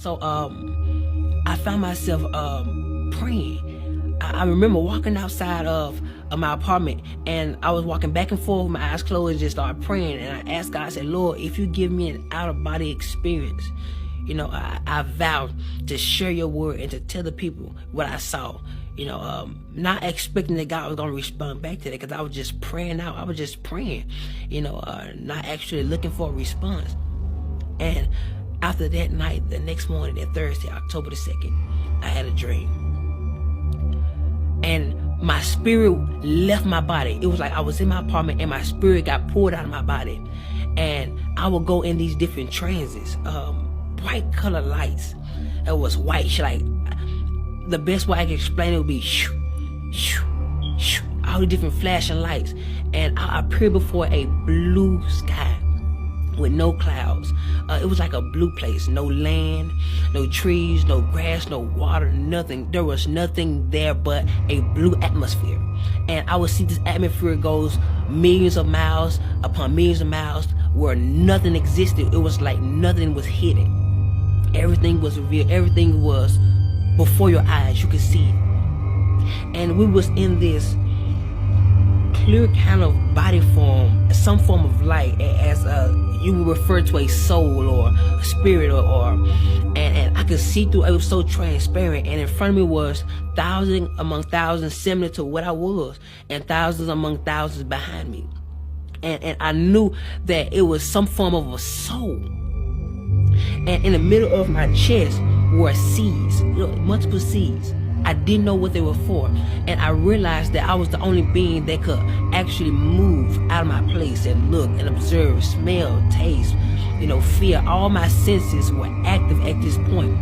So I found myself praying. I remember walking outside of my apartment, and I was walking back and forth with my eyes closed and just started praying. And I asked God, I said, Lord, if you give me an out-of-body experience, you know, I vowed to share your word and to tell the people what I saw. You know, not expecting that God was going to respond back to that, because I was just praying out. I was just praying, you know, not actually looking for a response. And after that night, the next morning, that Thursday, October the 2nd, I had a dream. And my spirit left my body. It was like I was in my apartment and my spirit got pulled out of my body. And I would go in these different transits, bright color lights. It was white, like the best way I can explain it would be shoo, shoo, shoo, all the different flashing lights. And I appeared before a blue sky with no clouds. It was like a blue place. No land, no trees, no grass, no water, nothing. There was nothing there but a blue atmosphere. And I would see this atmosphere goes millions of miles upon millions of miles where nothing existed. It was like nothing was hidden. Everything was revealed. Everything was before your eyes. You could see it. And we was in this clear kind of body form, some form of light, as you would refer to a soul or a spirit, and I could see through. It was so transparent, and in front of me was thousands among thousands similar to what I was, and thousands among thousands behind me, and I knew that it was some form of a soul. And in the middle of my chest were seeds, multiple seeds. I didn't know what they were for, and I realized that I was the only being that could actually move out of my place and look and observe, smell, taste, you know, feel. All my senses were active at this point.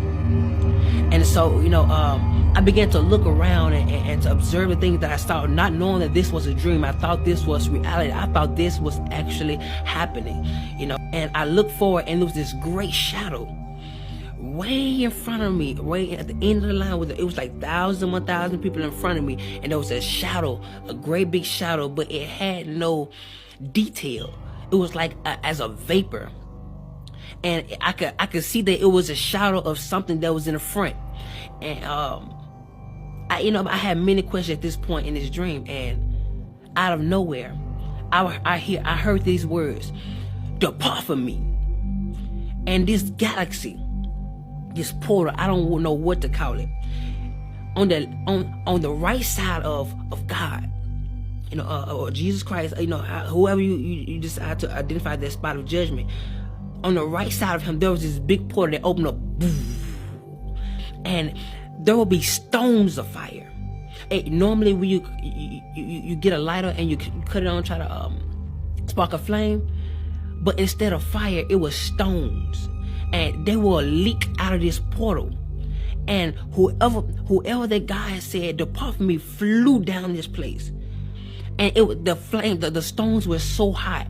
And so, you know, I began to look around and to observe the things that I saw, not knowing that this was a dream. I thought this was reality. I thought this was actually happening, you know. And I looked forward, and there was this great shadow way in front of me, way at the end of the line. It was like 1,000 people in front of me, and there was a shadow, a great big shadow, but it had no detail. It was like as a vapor, and I could see that it was a shadow of something that was in the front. And I had many questions at this point in this dream, and out of nowhere, I heard these words: "Depart from me." And this galaxy, this portal, I don't know what to call it, on the right side of God, you know, or Jesus Christ, you know, whoever you decide to identify that spot of judgment, on the right side of him, there was this big portal that opened up, and there will be stones of fire. Normally when you get a lighter and you cut it on, try to spark a flame, but instead of fire, it was stones. And they will leak out of this portal, and whoever that guy said depart from me flew down this place, and the stones were so hot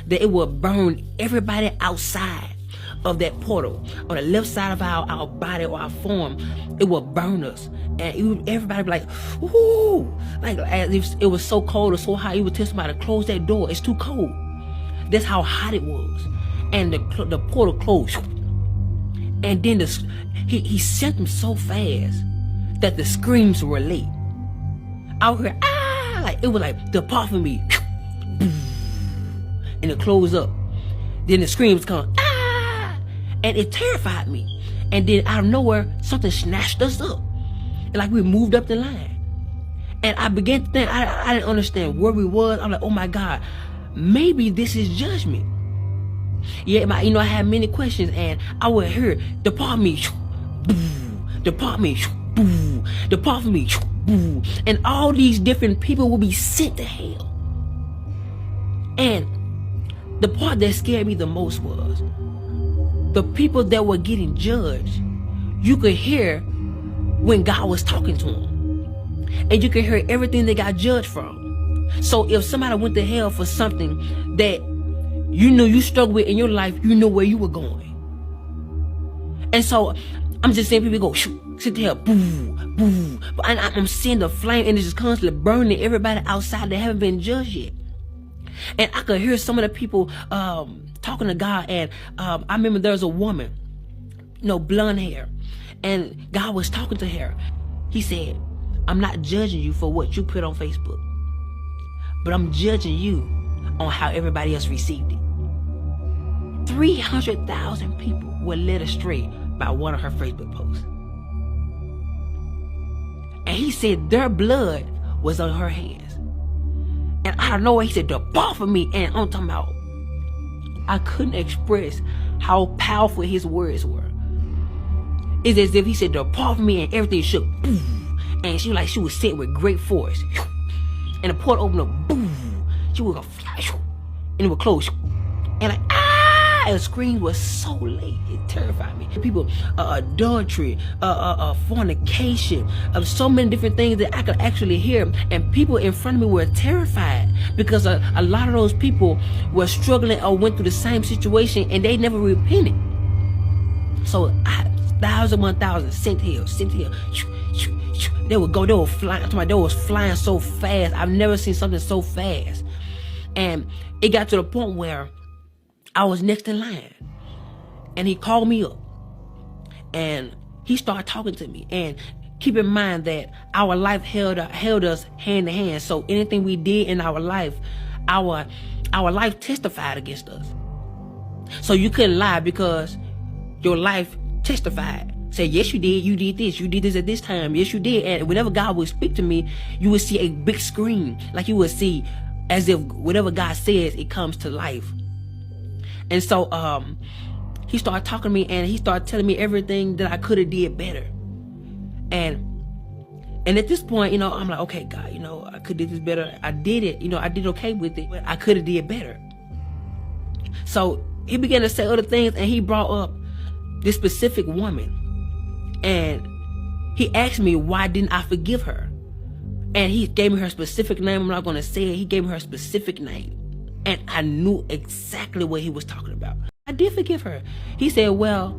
that it would burn everybody outside of that portal. On the left side of our body or our form, it would burn us, and everybody be like, ooh, like as if it was so cold or so hot. You would tell somebody to close that door, it's too cold. That's how hot it was. And the portal closed. And then he sent them so fast that the screams were late. I would hear, like it was like, depart from me. And it closed up. Then the screams come, and it terrified me. And then out of nowhere, something snatched us up. And like we moved up the line. And I began to think, I didn't understand where we was. I'm like, oh my God, maybe this is judgment. Yeah, I had many questions, and I would hear, depart me, depart me, depart from me, and all these different people will be sent to hell. And the part that scared me the most was the people that were getting judged. You could hear when God was talking to them, and you could hear everything they got judged from. So if somebody went to hell for something that you knew you struggled with in your life, you know where you were going. And so I'm just seeing people go, sit there, boo, boo. And I'm seeing the flame, and it's just constantly burning everybody outside that haven't been judged yet. And I could hear some of the people talking to God. And I remember there was a woman. blonde hair. And God was talking to her. He said, I'm not judging you for what you put on Facebook, but I'm judging you on how everybody else received it. 300,000 people were led astray by one of her Facebook posts. And he said their blood was on her hands. And out of nowhere, he said, depart from me. And I'm talking about, I couldn't express how powerful his words were. It's as if he said, depart from me, and everything shook. And she was set with great force. And the portal opened up. She would go flash. And it would close. And and the screams was so late, it terrified me. People, adultery, fornication, so many different things that I could actually hear. And people in front of me were terrified because a lot of those people were struggling or went through the same situation and they never repented. So 1,000, sent here. They were flying. They was flying so fast. I've never seen something so fast. And it got to the point where I was next in line, and he called me up, and he started talking to me. And keep in mind that our life held us hand to hand. So anything we did in our life, our life testified against us. So you couldn't lie because your life testified. Say, yes, you did this, you did this at this time, yes, you did. And whenever God would speak to me, you would see a big screen, like you would see as if whatever God says, it comes to life. And so he started talking to me, and he started telling me everything that I could have did better. And at this point, I'm like, okay, God, I could have did this better. I did it, I did okay with it, but I could have did better. So he began to say other things, and he brought up this specific woman. And he asked me, why didn't I forgive her? And he gave me her specific name. I'm not going to say it. He gave me her specific name. And I knew exactly what he was talking about. I did forgive her. He said, well,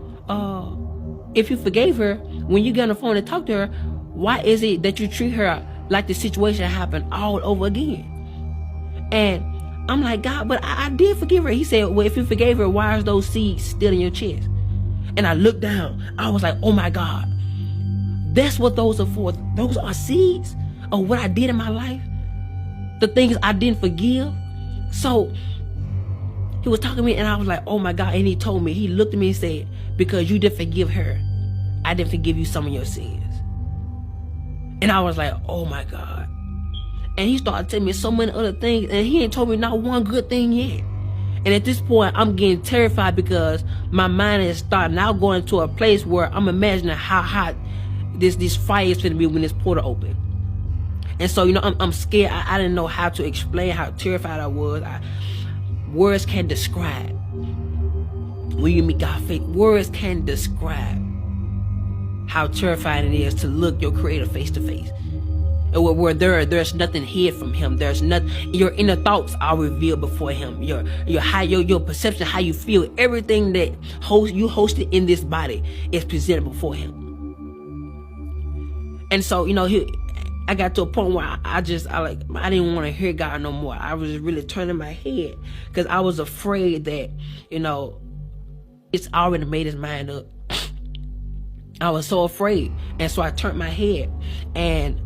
if you forgave her, when you get on the phone and talk to her, why is it that you treat her like the situation happened all over again? And I'm like, God, but I did forgive her. He said, well, if you forgave her, why are those seeds still in your chest? And I looked down. I was like, oh my God, that's what those are for. Those are seeds of what I did in my life. The things I didn't forgive. So he was talking to me, and I was like, oh my God. And he told me, he looked at me and said, because you didn't forgive her, I didn't forgive you some of your sins. And I was like, oh my God. And he started telling me so many other things, and he ain't told me not one good thing yet. And at this point, I'm getting terrified because my mind is starting now going to a place where I'm imagining how hot this fire is going to be when this portal opens. And so, I'm scared. I didn't know how to explain how terrified I was. Words can't describe. When you meet God face, words can't describe how terrifying it is to look your Creator face to face. And where there's nothing hid from Him. There's nothing. Your inner thoughts are revealed before Him. Your perception, how you feel, everything that you hosted in this body is presented before Him. And so, I got to a point where I didn't want to hear God no more. I was really turning my head because I was afraid that, it's already made his mind up. I was so afraid. And so I turned my head, and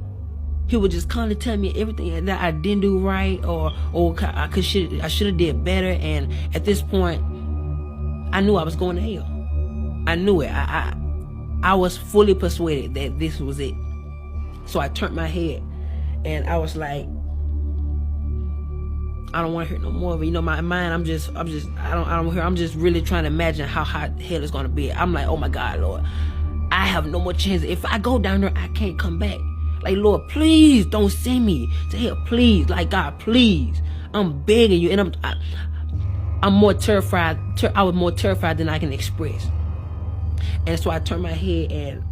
he would just constantly tell me everything that I didn't do right, or I should have did better. And at this point, I knew I was going to hell. I knew it. I was fully persuaded that this was it. So I turned my head, and I was like, I don't want to hear no more of it. My mind, I'm just really trying to imagine how hot hell is going to be. I'm like, oh my God, Lord, I have no more chance. If I go down there, I can't come back. Like, Lord, please don't send me to hell. Please, like, God, please. I'm begging you. And I'm more terrified. I was more terrified than I can express. And so I turned my head,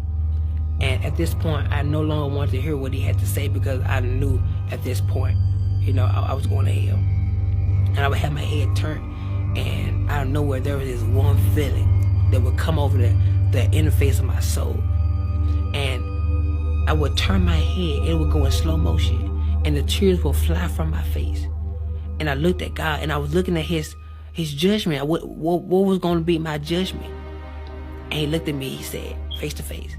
and at this point, I no longer wanted to hear what he had to say, because I knew at this point, I was going to hell. And I would have my head turned, and out of nowhere, there was this one feeling that would come over the interface of my soul. And I would turn my head, and it would go in slow motion, and the tears would fly from my face. And I looked at God, and I was looking at his judgment. What was going to be my judgment? And he looked at me, he said, face to face,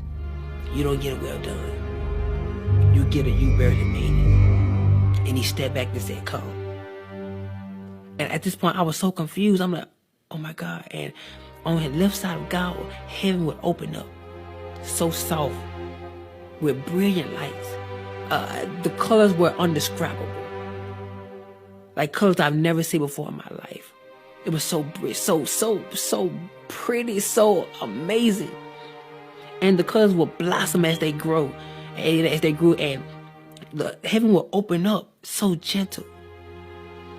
you don't get a well done. You get a you barely made it. And he stepped back and said, come. And at this point, I was so confused. I'm like, oh my God. And on the left side of God, heaven would open up. So soft, with brilliant lights. The colors were indescribable. Like colors I've never seen before in my life. It was so pretty, so amazing. And the colors will blossom as they grow, and the heaven will open up so gentle.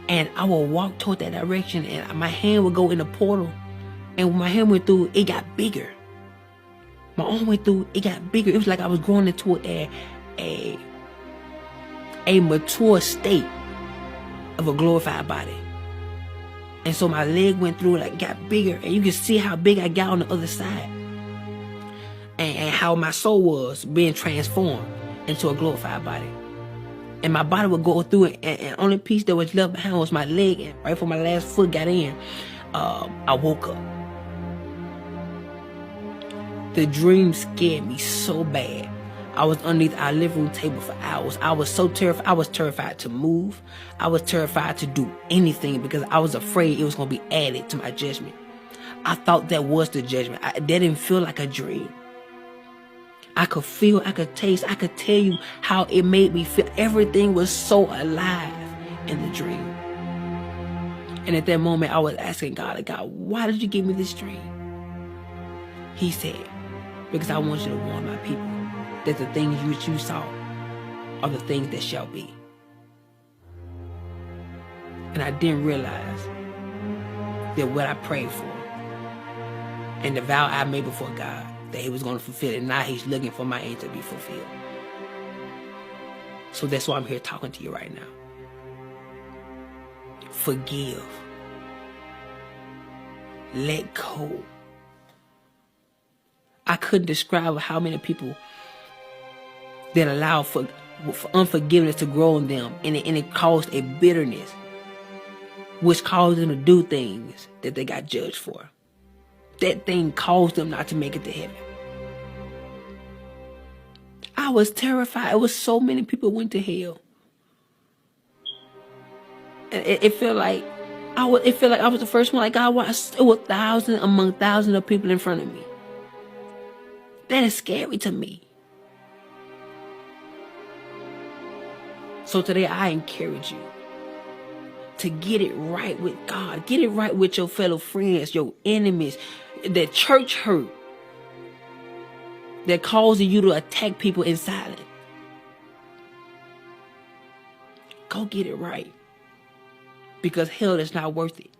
And I will walk toward that direction, and my hand will go in the portal. And when my hand went through, it got bigger. My arm went through, it got bigger. It was like I was growing into a mature state of a glorified body. And so my leg went through, like got bigger, and you can see how big I got on the other side. And how my soul was being transformed into a glorified body. And my body would go through it, and only piece that was left behind was my leg. And right before my last foot got in, I woke up. The dream scared me so bad. I was underneath our living room table for hours. I was so terrified. I was terrified to move. I was terrified to do anything because I was afraid it was going to be added to my judgment. I thought that was the judgment. That didn't feel like a dream. I could feel, I could taste, I could tell you how it made me feel. Everything was so alive in the dream. And at that moment, I was asking God, why did you give me this dream? He said, because I want you to warn my people that the things which you saw are the things that shall be. And I didn't realize that what I prayed for and the vow I made before God, that he was going to fulfill it. Now he's looking for my end to be fulfilled. So that's why I'm here talking to you right now. Forgive. Let go. I couldn't describe how many people that allow for unforgiveness to grow in them, and it caused a bitterness, which caused them to do things that they got judged for. That thing caused them not to make it to heaven. I was terrified. It was so many people went to hell. And it felt like I was the first one. Like God was, it was thousands among thousands of people in front of me. That is scary to me. So today I encourage you to get it right with God. Get it right with your fellow friends, your enemies, that church hurt that causing you to attack people in silence. Go get it right. Because hell is not worth it.